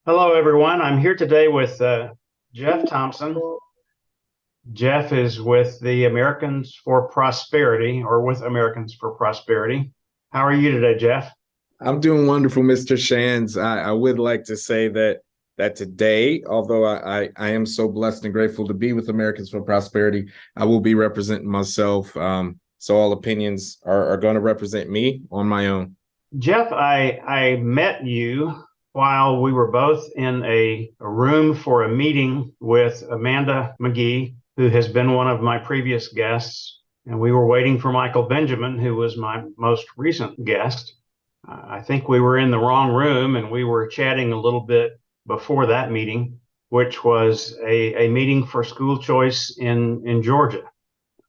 Hello, everyone. I'm here today with Jeff Thompson. Jeff is with the Americans for Prosperity, or with Americans for Prosperity. How are you today, Jeff? I'm doing wonderful, Mr. Shands. I would like to say that today, although I am so blessed and grateful to be with Americans for Prosperity, I will be representing myself. So all opinions are going to represent me on my own. Jeff, I met you while we were both in a room for a meeting with Amanda McGee, who has been one of my previous guests. And we were waiting for Michael Benjamin, who was my most recent guest. I think we were in the wrong room and we were chatting a little bit before that meeting, which was a meeting for school choice in Georgia.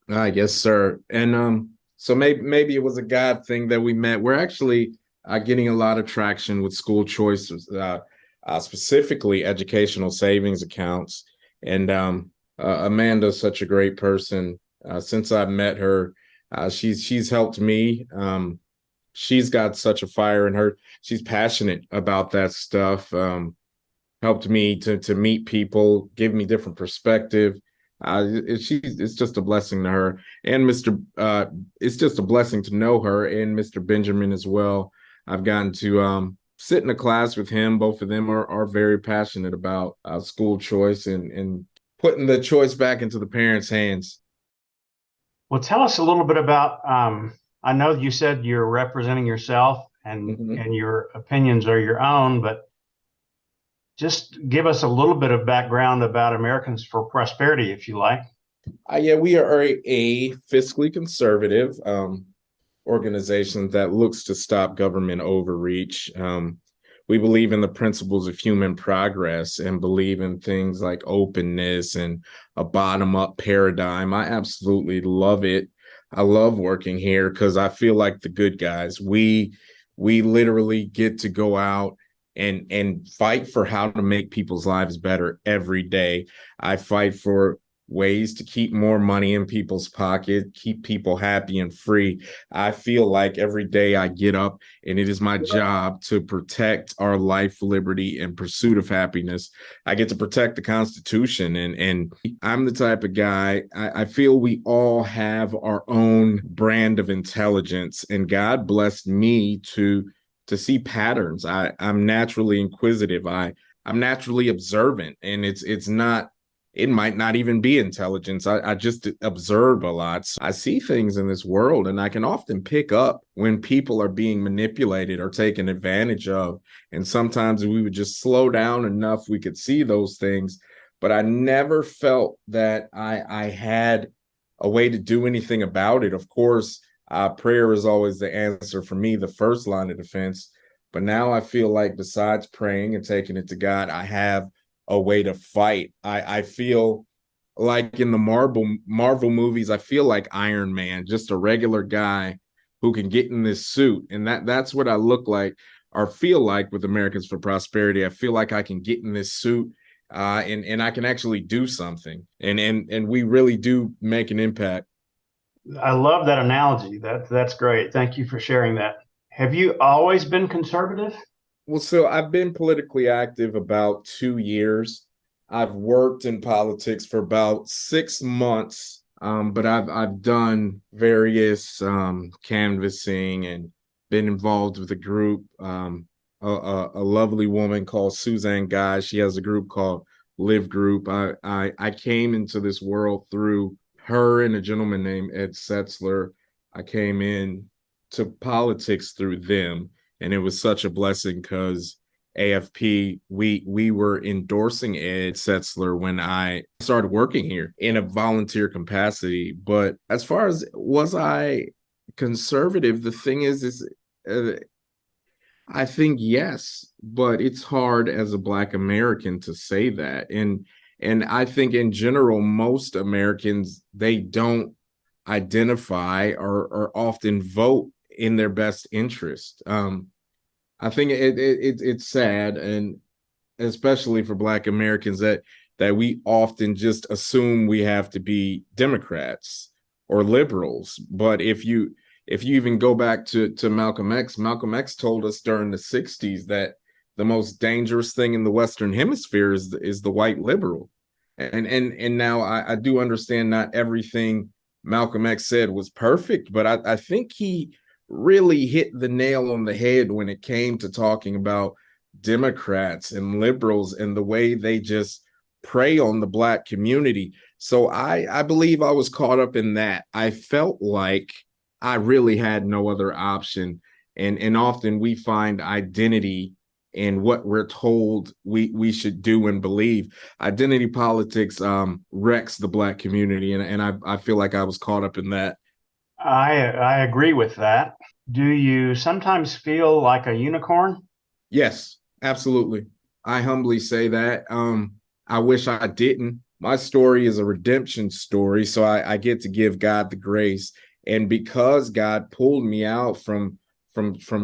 Yes, sir. And so maybe it was a God thing that we met. We're actually getting a lot of traction with school choices, specifically educational savings accounts. And Amanda's such a great person. Since I've met her, she's helped me. She's got such a fire in her. She's passionate about that stuff. Helped me to meet people, give me different perspective. It's just a blessing to her, and it's just a blessing to know her and Mr. Benjamin as well. I've gotten to sit in a class with him. Both of them are very passionate about school choice and putting the choice back into the parents' hands. Well, tell us a little bit about. I know you said you're representing yourself Mhm. and your opinions are your own, but just give us a little bit of background about Americans for Prosperity, if you like. Yeah, we are a fiscally conservative organization that looks to stop government overreach. We believe in the principles of human progress and believe in things like openness and a bottom up paradigm. I absolutely love it. I love working here because I feel like the good guys. We literally get to go out and fight for how to make people's lives better every day. I fight for ways to keep more money in people's pocket, keep people happy and free. I feel like every day I get up and it is my job to protect our life, liberty, and pursuit of happiness. I get to protect the Constitution, and I'm the type of guy, I feel we all have our own brand of intelligence, and God blessed me to see patterns. I'm naturally inquisitive. I'm naturally observant, and it's not, it might not even be intelligence. I just observe a lot. So I see things in this world, and I can often pick up when people are being manipulated or taken advantage of. And sometimes we would just slow down enough, we could see those things. But I never felt that I had a way to do anything about it. Of course, prayer is always the answer for me, the first line of defense. But now I feel like besides praying and taking it to God, I have a way to fight. I feel like in the Marvel movies, I feel like Iron Man, just a regular guy who can get in this suit. And that's what I look like or feel like with Americans for Prosperity. I feel like I can get in this suit and I can actually do something. And we really do make an impact. I love that analogy. That's great. Thank you for sharing that. Have you always been conservative? Well, so I've been politically active about 2 years. I've worked in politics for about 6 months, but I've done various canvassing and been involved with a group. A lovely woman called Suzanne Guy. She has a group called Live Group. I came into this world through her and a gentleman named Ed Setzler. I came in to politics through them, and it was such a blessing because AFP, we were endorsing Ed Setzler when I started working here in a volunteer capacity. But as far as was I conservative, the thing is uh, I think yes, but it's hard as a Black American to say that. And I think in general, most Americans, they don't identify or often vote in their best interest. I think it's sad, and especially for Black Americans, that we often just assume we have to be Democrats or liberals. But if you even go back to Malcolm X, Malcolm X told us during the '60s that the most dangerous thing in the Western Hemisphere is the white liberal. And now I do understand not everything Malcolm X said was perfect, but I think he really hit the nail on the head when it came to talking about Democrats and liberals and the way they just prey on the Black community. So I believe I was caught up in that. I felt like I really had no other option. And often we find identity in what we're told we should do and believe. Identity politics wrecks the Black community, and I feel like I was caught up in that. I agree with that. Do you sometimes feel like a unicorn? Yes, absolutely. I humbly say that. I wish I didn't. My story is a redemption story, so I get to give God the grace. And because God pulled me out from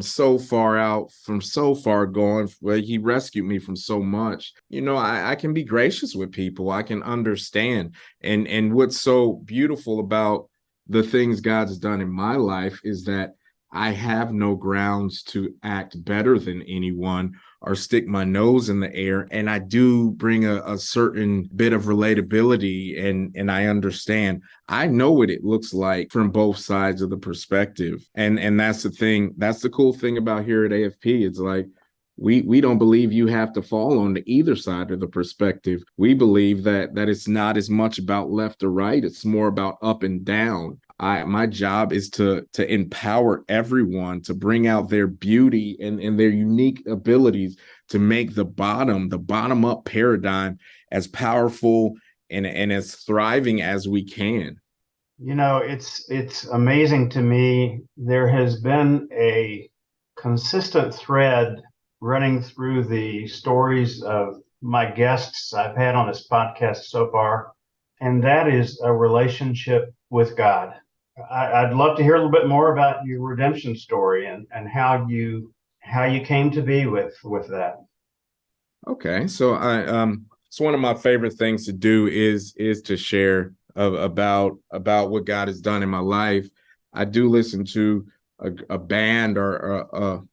so far out, from so far gone, well, he rescued me from so much. I can be gracious with people. I can understand. And what's so beautiful about the things God's done in my life is that I have no grounds to act better than anyone or stick my nose in the air. And I do bring a certain bit of relatability, and I understand. I know what it looks like from both sides of the perspective. And that's the thing. That's the cool thing about here at AFP. It's like we don't believe you have to fall on either side of the perspective. We believe that it's not as much about left or right. It's more about up and down. My job is to empower everyone to bring out their beauty and their unique abilities to make the bottom up paradigm as powerful and as thriving as we can. It's amazing to me. There has been a consistent thread running through the stories of my guests I've had on this podcast so far, and that is a relationship with God. I'd love to hear a little bit more about your redemption story and how you came to be with that. Okay, so it's one of my favorite things to do is to share about what God has done in my life. I do listen to a band or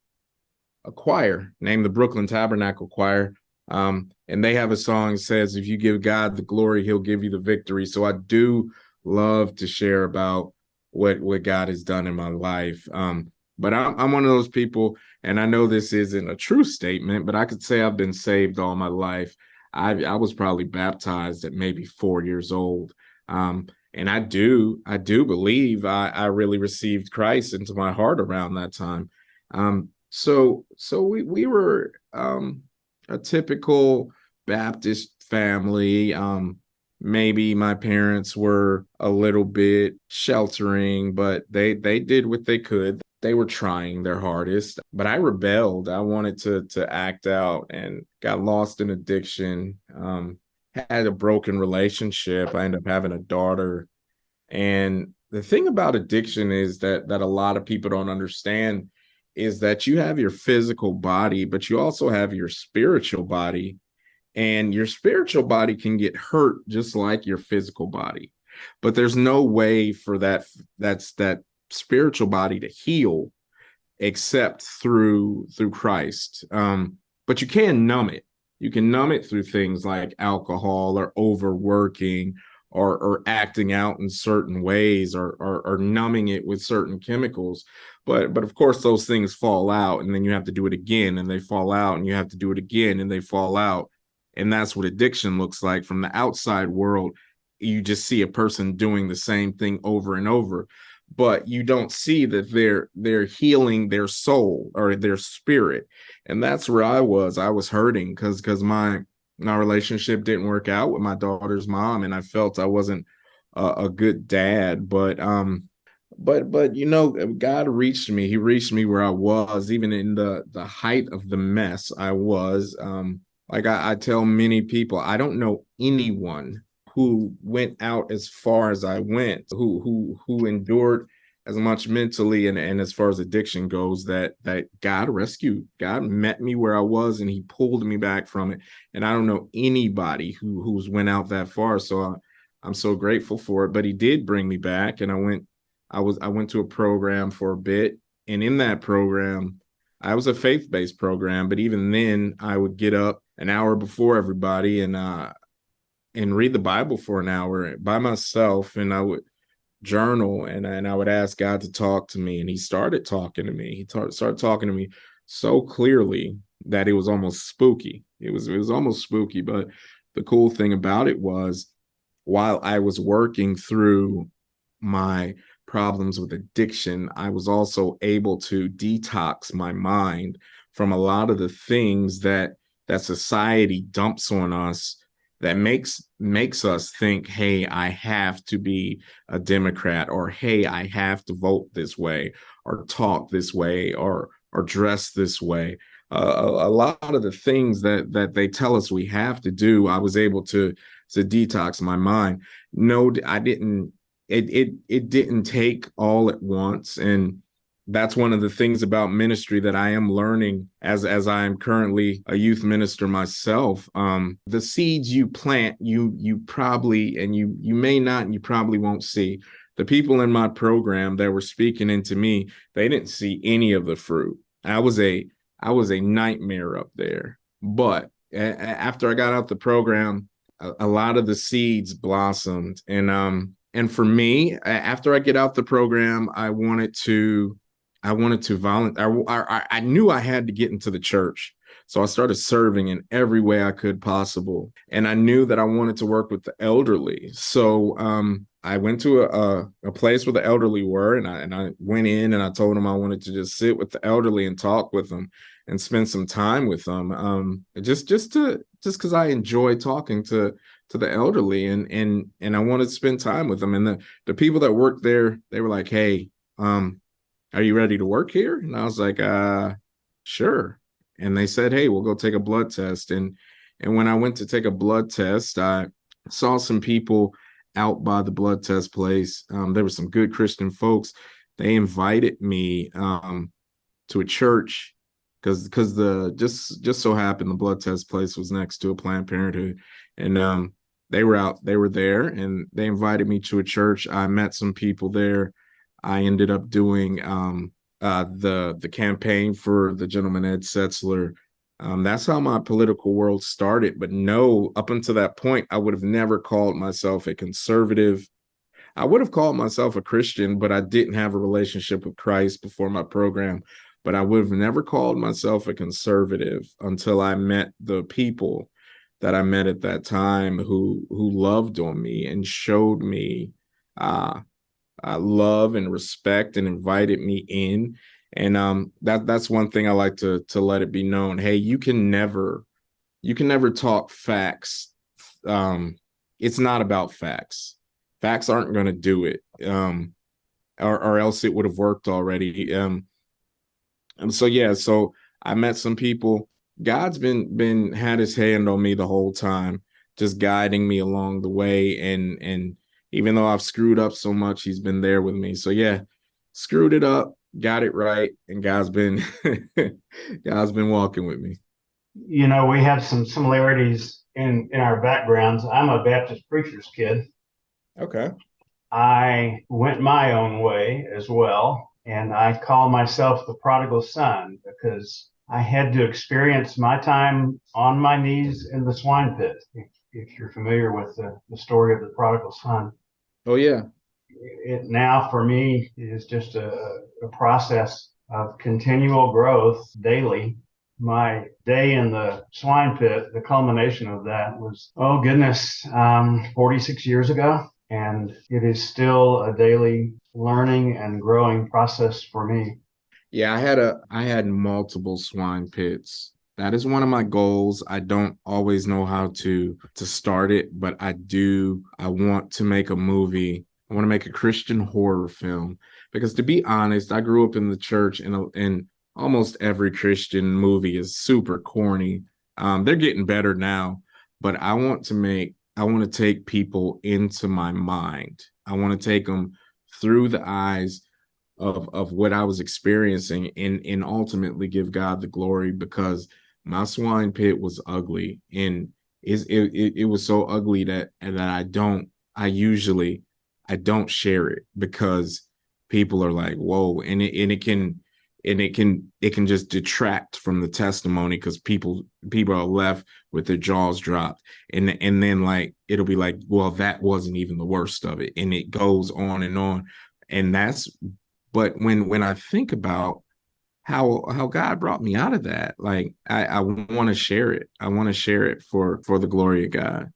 a choir named the Brooklyn Tabernacle Choir. And they have a song that says, if you give God the glory, he'll give you the victory. So I do love to share about what God has done in my life. But I'm one of those people, and I know this isn't a true statement, but I could say I've been saved all my life. I was probably baptized at maybe 4 years old. And I do believe I really received Christ into my heart around that time. So we were a typical Baptist family. Maybe my parents were a little bit sheltering, but they did what they could. They were trying their hardest, but I rebelled. I wanted to act out and got lost in addiction. Had a broken relationship. I ended up having a daughter. And the thing about addiction is that a lot of people don't understand is that you have your physical body, but you also have your spiritual body. And your spiritual body can get hurt just like your physical body. But there's no way for that spiritual body to heal except through Christ. But you can numb it. You can numb it through things like alcohol or overworking or acting out in certain ways or numbing it with certain chemicals. But of course, those things fall out, and then you have to do it again, and they fall out, and you have to do it again, and they fall out. And that's what addiction looks like from the outside world. You just see a person doing the same thing over and over, but you don't see that they're healing their soul or their spirit. And that's where I was hurting because my relationship didn't work out with my daughter's mom, and I felt I wasn't a good dad. But God reached me. He reached me where I was, even in the height of the mess I was. Like I tell many people, I don't know anyone who went out as far as I went, who endured as much mentally and as far as addiction goes, that God rescued. God met me where I was, and he pulled me back from it. And I don't know anybody who's went out that far. So I'm so grateful for it. But he did bring me back, and I went to a program for a bit. And in that program, I was a faith-based program, but even then I would get up an hour before everybody and read the Bible for an hour by myself, and I would journal, and I would ask God to talk to me, and he started talking to me. Started talking to me so clearly that it was almost spooky. It was almost spooky, but the cool thing about it was while I was working through my problems with addiction, I was also able to detox my mind from a lot of the things that society dumps on us that makes us think, hey, I have to be a Democrat, or hey, I have to vote this way, or talk this way, or dress this way. A lot of the things that they tell us we have to do, I was able to detox my mind. No, I didn't. It didn't take all at once, and that's one of the things about ministry that I am learning as I am currently a youth minister myself. The seeds you plant, you probably, and you may not, and you probably won't see. The people in my program that were speaking into me, they didn't see any of the fruit. I was a nightmare up there. But after I got out the program, a lot of the seeds blossomed, and for me, after I get out the program, I wanted to volunteer. I knew I had to get into the church. So I started serving in every way I could possible. And I knew that I wanted to work with the elderly. So I went to a place where the elderly were, and I went in and I told them I wanted to just sit with the elderly and talk with them and spend some time with them. Just because I enjoy talking to the elderly, and I wanted to spend time with them. And the people that worked there, they were like, hey, are you ready to work here? And I was like, sure. And they said, hey, we'll go take a blood test. And when I went to take a blood test, I saw some people out by the blood test place. There were some good Christian folks. They invited me to a church because the just so happened the blood test place was next to a Planned Parenthood. And they were there, and they invited me to a church. I met some people there. I ended up doing the campaign for the gentleman Ed Setzler. That's how my political world started. But no, up until that point, I would have never called myself a conservative. I would have called myself a Christian, but I didn't have a relationship with Christ before my program. But I would have never called myself a conservative until I met the people that I met at that time who loved on me and showed me love and respect and invited me in. And that's one thing I like to let it be known. Hey, you can never talk facts. It's not about facts. Facts aren't going to do it, or else it would have worked already. And so I met some people. God's been had his hand on me the whole time, just guiding me along the way. And even though I've screwed up so much, he's been there with me. So yeah, screwed it up, got it right, and God's been walking with me. You know, we have some similarities in our backgrounds. I'm a Baptist preacher's kid. Okay. I went my own way as well, and I call myself the prodigal son because I had to experience my time on my knees in the swine pit. If you're familiar with the story of the prodigal son. Oh yeah. It now for me is just a process of continual growth daily. My day in the swine pit, the culmination of that was, oh goodness, 46 years ago. And it is still a daily learning and growing process for me. Yeah, I had multiple swine pits. That is one of my goals. I don't always know how to start it, but I do. I want to make a movie. I want to make a Christian horror film because, to be honest, I grew up in the church, and almost every Christian movie is super corny. They're getting better now, but I want to take people into my mind. I want to take them through the eyes of what I was experiencing, and ultimately give God the glory, because my swine pit was ugly, and it was so ugly that I don't share it because people are like, whoa, and it can and it can just detract from the testimony because people are left with their jaws dropped, and then like it'll be like, well, that wasn't even the worst of it, and it goes on and on. And that's, but when I think about how God brought me out of that, like I want to share it. I want to share it for the glory of God.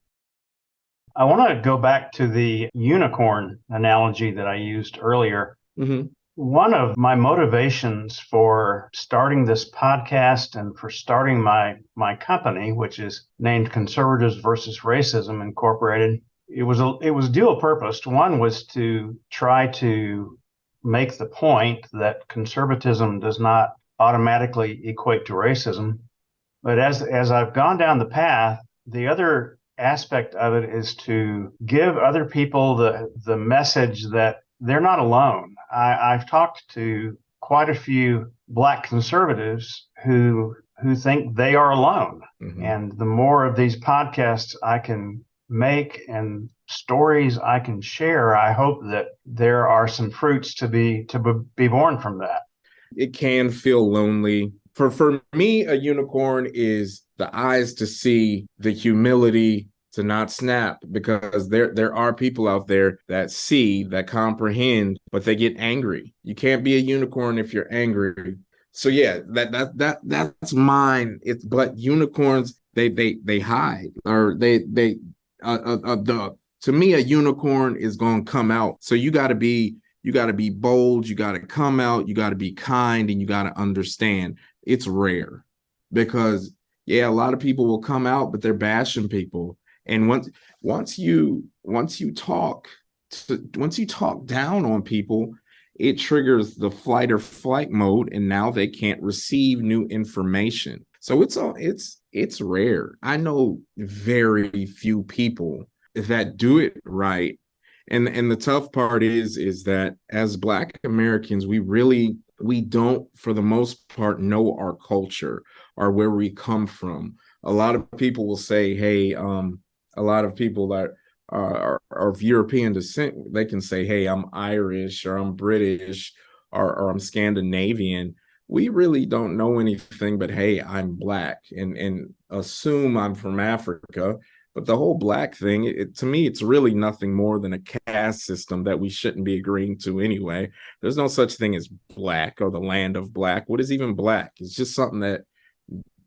I want to go back to the unicorn analogy that I used earlier. Mm-hmm. One of my motivations for starting this podcast and for starting my company, which is named Conservatives versus Racism Incorporated, it was dual purposed. One was to try to make the point that conservatism does not automatically equate to racism. But as I've gone down the path, the other aspect of it is to give other people the message that they're not alone. I've talked to quite a few Black conservatives who think they are alone. Mm-hmm. And the more of these podcasts I can make and stories I can share, I hope that there are some fruits to be born from that. It can feel lonely. For me, a unicorn is the eyes to see, the humility to not snap, because there are people out there that see, that comprehend, but they get angry. You can't be a unicorn if you're angry. So yeah, that's mine. But unicorns, they hide, or to me, a unicorn is going to come out. So you got to be bold, you got to come out, you got to be kind, and you got to understand it's rare, because yeah, a lot of people will come out, but they're bashing people. And once you talk down on people, it triggers the flight or flight mode, and now they can't receive new information. So it's rare. I know very few people that do it right. And the tough part is that as Black Americans, we don't, for the most part, know our culture or where we come from. A lot of people will say, hey, a lot of people that are of European descent, they can say, hey, I'm Irish, or I'm British, or I'm Scandinavian. We really don't know anything but, hey, I'm Black, and assume I'm from Africa. But the whole Black thing, to me, it's really nothing more than a caste system that we shouldn't be agreeing to anyway. There's no such thing as Black or the land of Black. What is even Black? It's just something that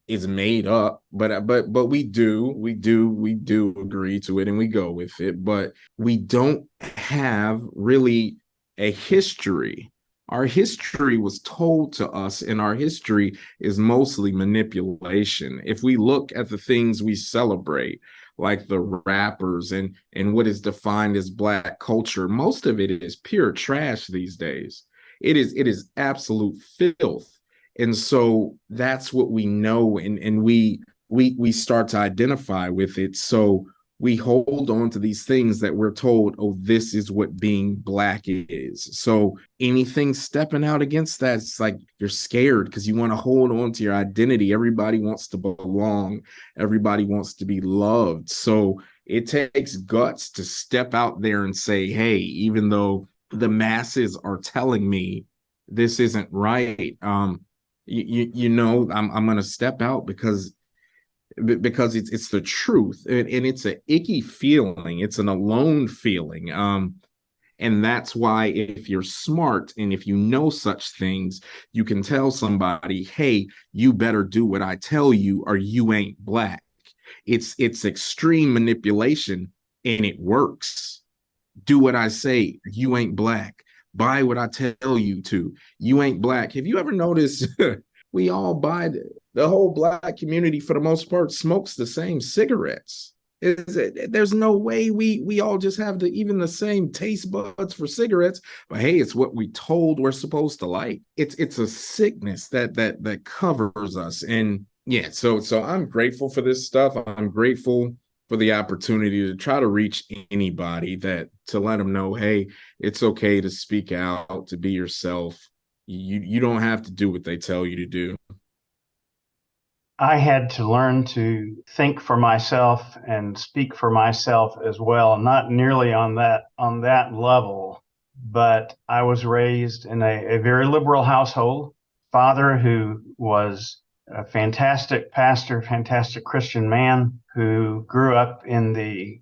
is made up. But we do agree to it, and we go with it. But we don't have really a history. Our history was told to us, and our history is mostly manipulation. If we look at the things we celebrate, like the rappers and what is defined as Black culture, most of it is pure trash these days. It is absolute filth. And so that's what we know, and we start to identify with it. So we hold on to these things that we're told, oh, this is what being Black is. So anything stepping out against that, it's like you're scared because you want to hold on to your identity. Everybody wants to belong. Everybody wants to be loved. So it takes guts to step out there and say, hey, even though the masses are telling me this isn't right, I'm going to step out because it's the truth, and it's an icky feeling. It's an alone feeling. And that's why, if you're smart and if you know such things, you can tell somebody, hey, you better do what I tell you or you ain't Black. It's extreme manipulation, and it works. Do what I say, you ain't Black. Buy what I tell you to, you ain't Black. Have you ever noticed we all buy, the whole Black community for the most part smokes the same cigarettes? There's no way we all just have even the same taste buds for cigarettes, but hey, it's what we told we're supposed to like. It's a sickness that covers us. And yeah, so I'm grateful for this stuff. I'm grateful for the opportunity to try to reach anybody, to let them know, hey, it's okay to speak out, to be yourself. You don't have to do what they tell you to do. I had to learn to think for myself and speak for myself as well, not nearly on that level, but I was raised in a very liberal household. father, who was a fantastic pastor, fantastic Christian man, who grew up in the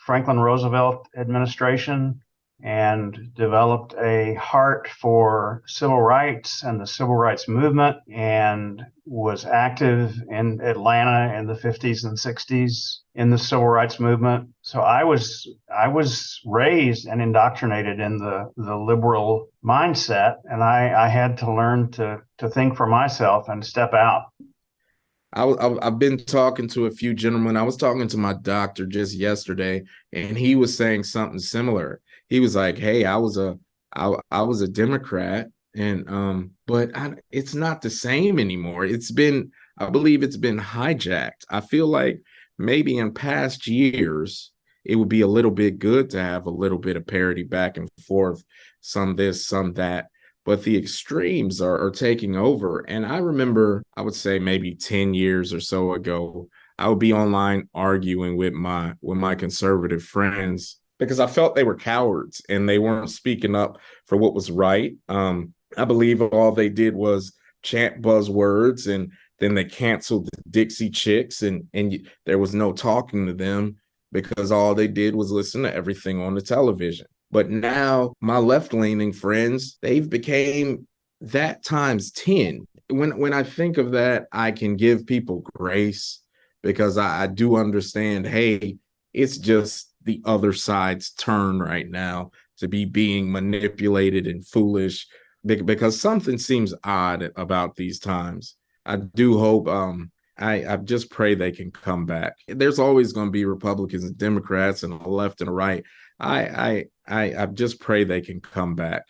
Franklin Roosevelt administration, and developed a heart for civil rights and the civil rights movement, and was active in Atlanta in the 50s and 60s in the civil rights movement. So I was raised and indoctrinated in the liberal mindset, and I had to learn to think for myself and step out. I've been talking to a few gentlemen. I was talking to my doctor just yesterday, and he was saying something similar. He was like, "Hey, I was a Democrat, and but it's not the same anymore. I believe it's been hijacked. I feel like maybe in past years it would be a little bit good to have a little bit of parity back and forth, some this, some that." But the extremes are taking over. And I remember, I would say maybe 10 years or so ago, I would be online arguing with my conservative friends because I felt they were cowards and they weren't speaking up for what was right. I believe all they did was chant buzzwords, and then they canceled the Dixie Chicks, and there was no talking to them because all they did was listen to everything on the television. But now my left-leaning friends, they've became that times 10. When I think of that, I can give people grace because I do understand, hey, it's just the other side's turn right now to be being manipulated and foolish because something seems odd about these times. I do hope I just pray they can come back. There's always going to be Republicans and Democrats and a left and a right. I just pray they can come back.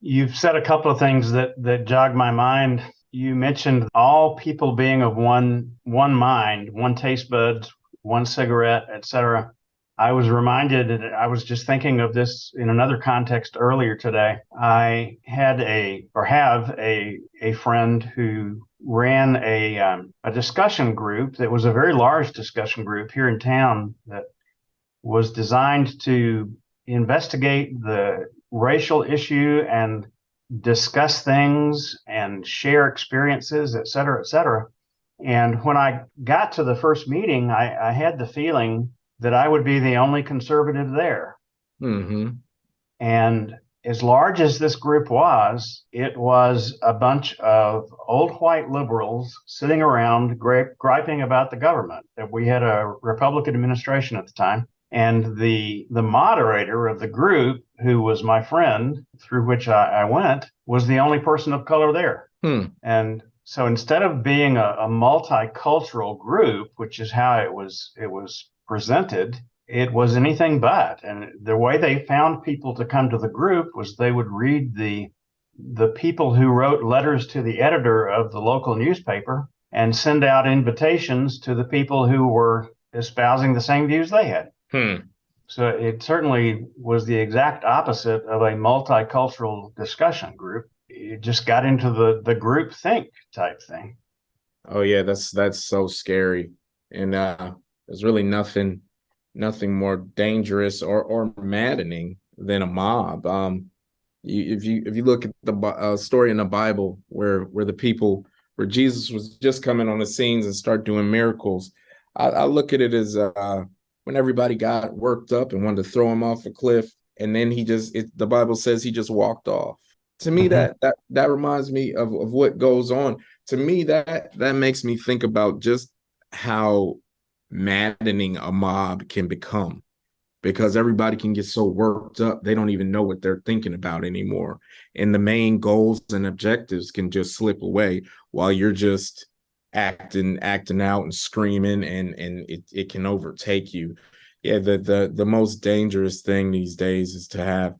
You've said a couple of things that jogged my mind. You mentioned all people being of one mind, one taste buds, one cigarette, etc. I was reminded, and I was just thinking of this in another context earlier today. I have a friend who ran a discussion group that was a very large discussion group here in town that was designed to investigate the racial issue and discuss things and share experiences, et cetera, et cetera. And when I got to the first meeting, I had the feeling that I would be the only conservative there. Mm-hmm. And as large as this group was, it was a bunch of old white liberals sitting around griping about the government. That we had a Republican administration at the time. And the moderator of the group, who was my friend through which I went, was the only person of color there. And so instead of being a multicultural group, which is how it was presented, it was anything but. And the way they found people to come to the group was they would read the people who wrote letters to the editor of the local newspaper and send out invitations to the people who were espousing the same views they had. So it certainly was the exact opposite of a multicultural discussion group. It just got into the group think type thing. Oh yeah, that's so scary. And there's really nothing more dangerous or maddening than a mob. If you look at the story in the Bible where Jesus was just coming on the scenes and start doing miracles, I look at it as when everybody got worked up and wanted to throw him off a cliff, and then the Bible says he just walked off. To me, that reminds me of what goes on. To me, that makes me think about just how maddening a mob can become, because everybody can get so worked up they don't even know what they're thinking about anymore, and the main goals and objectives can just slip away while you're just acting out and screaming, and it can overtake you. Yeah, the most dangerous thing these days is to have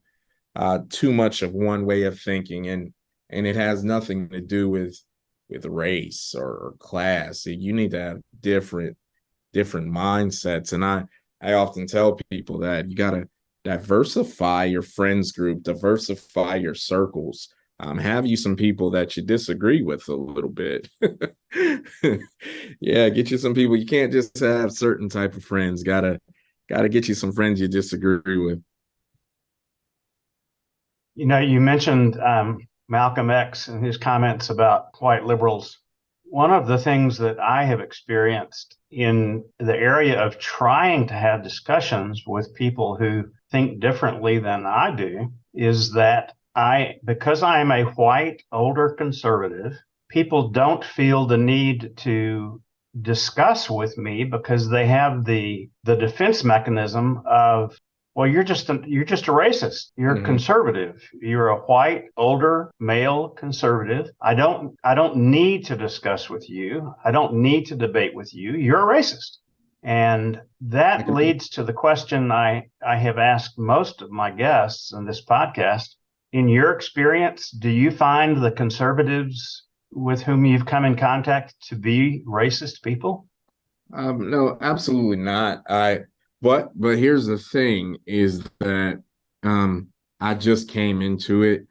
too much of one way of thinking, and it has nothing to do with race or class. You need to have different mindsets. And I often tell people that you got to diversify your friends group, diversify your circles. Have you some people that you disagree with a little bit. Yeah, get you some people. You can't just have certain type of friends. Gotta get you some friends you disagree with. You know, you mentioned Malcolm X and his comments about white liberals. One of the things that I have experienced in the area of trying to have discussions with people who think differently than I do is that because I am a white older conservative, people don't feel the need to discuss with me because they have the defense mechanism of, well, you're just a racist. You're conservative. You're a white, older, male conservative. I don't need to discuss with you. I don't need to debate with you. You're a racist. And that leads to the question I have asked most of my guests in this podcast. In your experience, do you find the conservatives with whom you've come in contact to be racist people? No, absolutely not. But here's the thing is that I just came into it,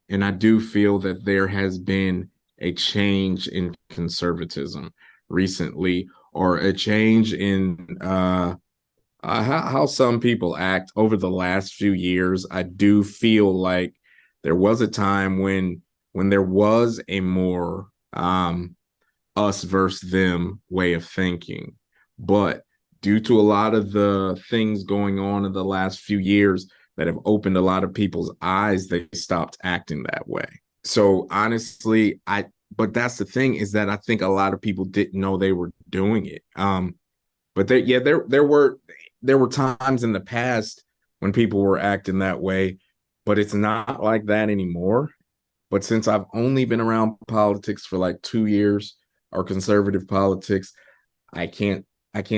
and I do feel that there has been a change in conservatism recently, or a change in how some people act over the last few years. I do feel like there was a time when there was a more us versus them way of thinking. But due to a lot of the things going on in the last few years that have opened a lot of people's eyes, they stopped acting that way. So honestly, but that's the thing, is that I think a lot of people didn't know they were doing it. But there were times in the past when people were acting that way, but it's not like that anymore. But since I've only been around politics for like 2 years, or conservative politics, I can't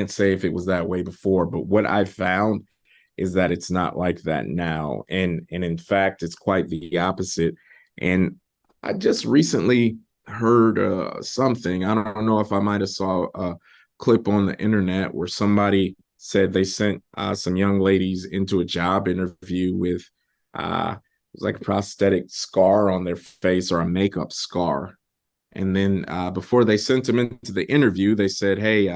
say if it was that way before. But what I found is that it's not like that now, and in fact, it's quite the opposite. And I just recently heard something. I don't know if I might have saw a clip on the internet where somebody said they sent some young ladies into a job interview with it was like a prosthetic scar on their face, or a makeup scar. And then before they sent them into the interview, they said, hey,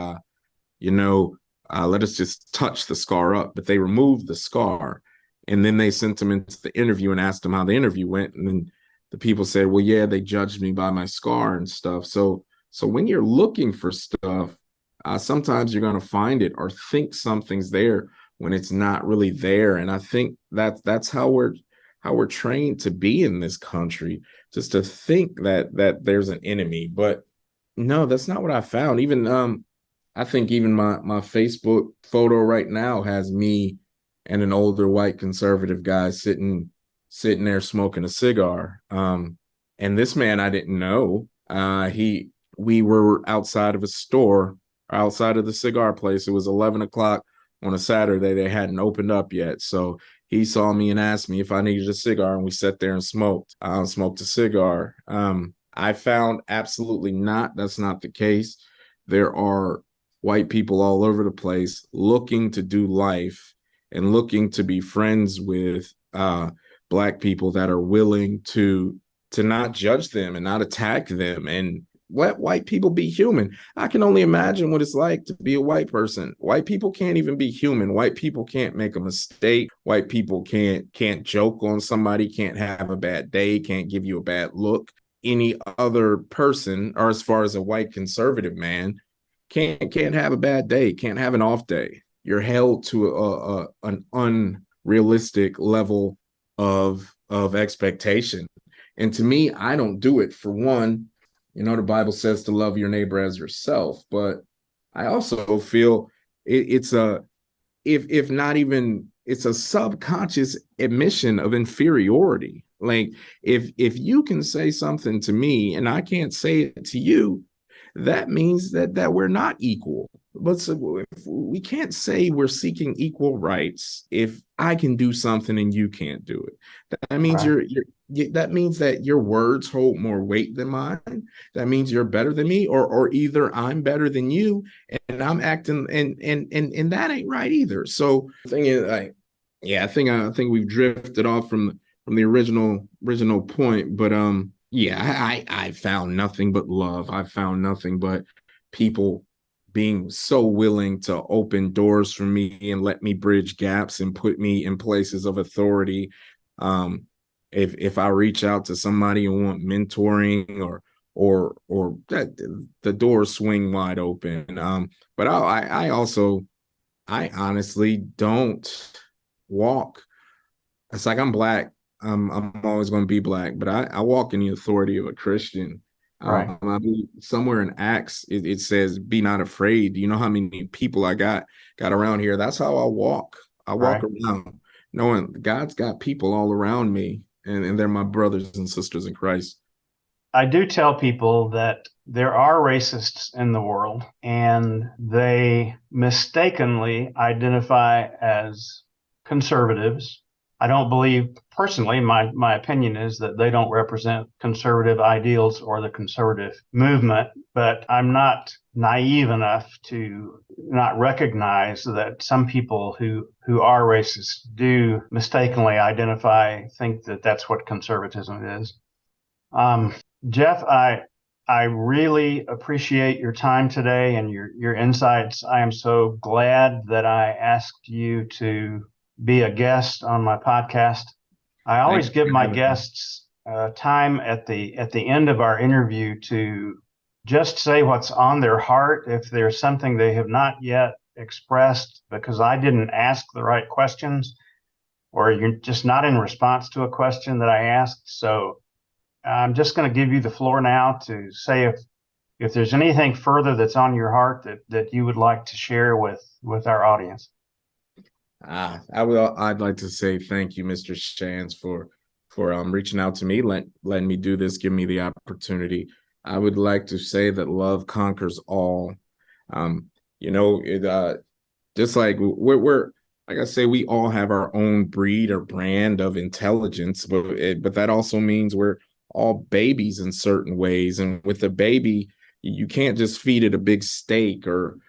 let us just touch the scar up. But they removed the scar. And then they sent them into the interview and asked them how the interview went. And then the people said, well, yeah, they judged me by my scar and stuff. So when you're looking for stuff, sometimes you're going to find it or think something's there when it's not really there. And I think that's how we're trained to be in this country, just to think that there's an enemy. But no, that's not what I found. Even I think even my Facebook photo right now has me and an older white conservative guy sitting there smoking a cigar. And this man I didn't know. We were outside of a store, outside of the cigar place. It was 11 o'clock on a Saturday. They hadn't opened up yet. So he saw me and asked me if I needed a cigar, and we sat there and smoked a cigar. I found absolutely not. That's not the case. There are white people all over the place looking to do life and looking to be friends with Black people that are willing to not judge them and not attack them, and let white people be human. I can only imagine what it's like to be a white person. White people can't even be human. White people can't make a mistake. White people can't joke on somebody, can't have a bad day, can't give you a bad look. Any other person, or as far as a white conservative man, can't have a bad day, can't have an off day. You're held to an unrealistic level of expectation. And to me, I don't do it. For one, the Bible says to love your neighbor as yourself, but I also feel it's a subconscious admission of inferiority. Like if you can say something to me and I can't say it to you, that means that we're not equal. But so if we can't say we're seeking equal rights if I can do something and you can't do it. That means that means that your words hold more weight than mine. That means you're better than me, or either I'm better than you and I'm acting and that ain't right either. So the thing is, I think we've drifted off from the original point, but I found nothing but love. I found nothing but people being so willing to open doors for me and let me bridge gaps and put me in places of authority. if I reach out to somebody and want mentoring or that the doors swing wide open. But I honestly don't walk. It's like I'm black. I'm always going to be black, but I walk in the authority of a Christian. Right. I believe somewhere in Acts it says, "Be not afraid." You know how many people I got around here? That's how I walk. I walk Right. around knowing God's got people all around me, and they're my brothers and sisters in Christ. I do tell people that there are racists in the world and they mistakenly identify as conservatives. I don't believe personally, my opinion is that they don't represent conservative ideals or the conservative movement, but I'm not naive enough to not recognize that some people who are racist do mistakenly think that that's what conservatism is. Um, Jeff, I really appreciate your time today and your insights. I am so glad that I asked you to be a guest on my podcast. I Thank always you give for my having me. guests time at the end of our interview to just say what's on their heart if there's something they have not yet expressed because I didn't ask the right questions or you're just not in response to a question that I asked. So I'm just going to give you the floor now to say if there's anything further that's on your heart that you would like to share with our audience. I'd like to say thank you, Mr. Shands, for reaching out to me, letting me do this, give me the opportunity. I would like to say that love conquers all. Um, just like we're like I say, we all have our own breed or brand of intelligence, but that also means we're all babies in certain ways. And with a baby, you can't just feed it a big steak or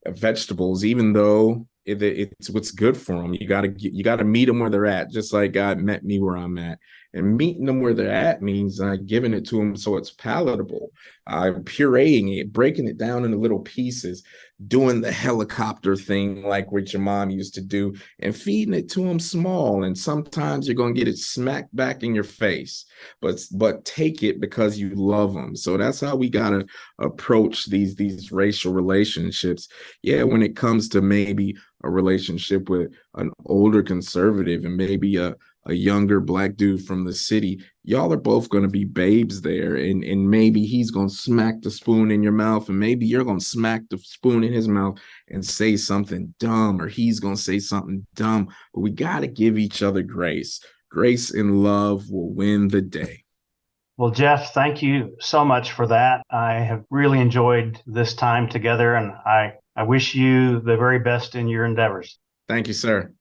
vegetables, even though it's what's good for them. You got to meet them where they're at, just like God met me where I'm at. And meeting them where they're at means giving it to them so it's palatable, pureeing it, breaking it down into little pieces, doing the helicopter thing like what your mom used to do, and feeding it to them small. And sometimes you're gonna get it smacked back in your face, but take it because you love them. So that's how we gotta approach these racial relationships. Yeah, when it comes to maybe a relationship with an older conservative and maybe a younger black dude from the city, y'all are both going to be babes there. And maybe he's going to smack the spoon in your mouth, and maybe you're going to smack the spoon in his mouth and say something dumb, or he's going to say something dumb. But we got to give each other grace. Grace and love will win the day. Well, Jeff, thank you so much for that. I have really enjoyed this time together, and I wish you the very best in your endeavors. Thank you, sir.